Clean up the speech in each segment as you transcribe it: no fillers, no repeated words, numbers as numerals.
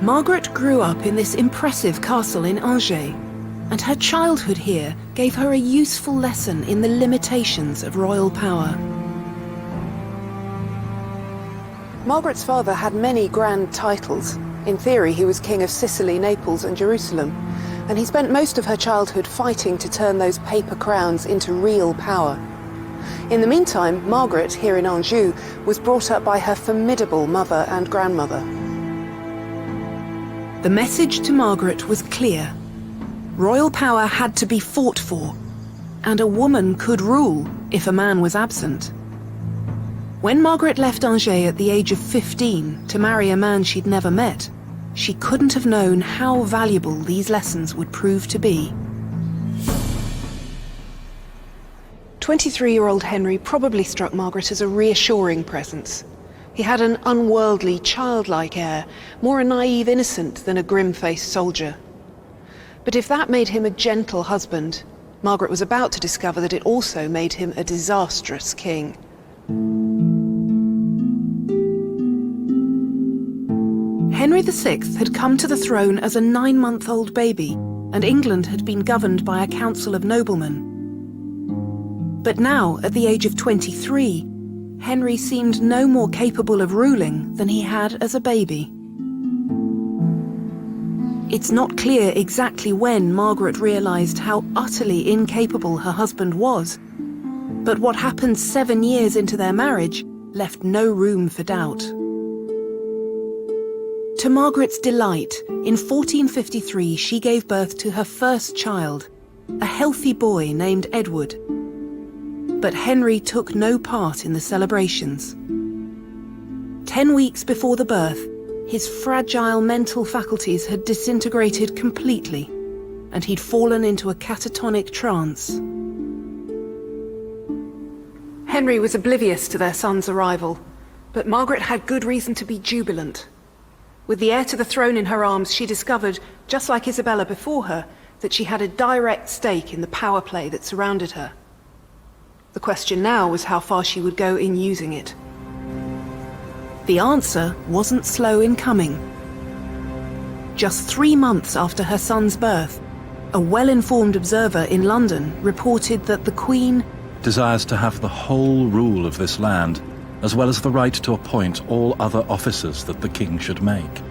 Margaret grew up in this impressive castle in Angers, and her childhood here gave her a useful lesson in the limitations of royal power. Margaret's father had many grand titles. In theory, he was King of Sicily, Naples and Jerusalem, and he spent most of her childhood fighting to turn those paper crowns into real power. In the meantime, Margaret, here in Anjou, was brought up by her formidable mother and grandmother. The message to Margaret was clear. Royal power had to be fought for, and a woman could rule if a man was absent. When Margaret left Angers at the age of 15 to marry a man she'd never met, she couldn't have known how valuable these lessons would prove to be. 23-year-old Henry probably struck Margaret as a reassuring presence. He had an unworldly, childlike air, more a naive innocent than a grim-faced soldier. But if that made him a gentle husband, Margaret was about to discover that it also made him a disastrous king. Henry VI had come to the throne as a 9-month-old baby, and England had been governed by a council of noblemen. But now, at the age of 23, Henry seemed no more capable of ruling than he had as a baby. It's not clear exactly when Margaret realised how utterly incapable her husband was, but what happened 7 years into their marriage left no room for doubt. To Margaret's delight, in 1453 she gave birth to her first child, a healthy boy named Edward. But Henry took no part in the celebrations. 10 weeks before the birth, his fragile mental faculties had disintegrated completely, and he'd fallen into a catatonic trance. Henry was oblivious to their son's arrival, but Margaret had good reason to be jubilant. With the heir to the throne in her arms, she discovered, just like Isabella before her, that she had a direct stake in the power play that surrounded her. The question now was how far she would go in using it. The answer wasn't slow in coming. Just 3 months after her son's birth, a well-informed observer in London reported that the Queen desires to have the whole rule of this land, as well as the right to appoint all other officers that the king should make.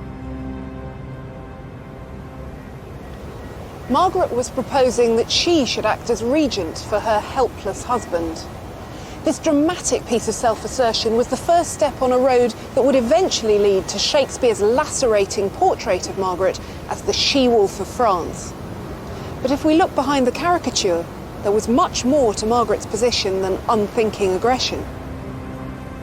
Margaret was proposing that she should act as regent for her helpless husband. This dramatic piece of self-assertion was the first step on a road that would eventually lead to Shakespeare's lacerating portrait of Margaret as the she-wolf of France. But if we look behind the caricature, there was much more to Margaret's position than unthinking aggression.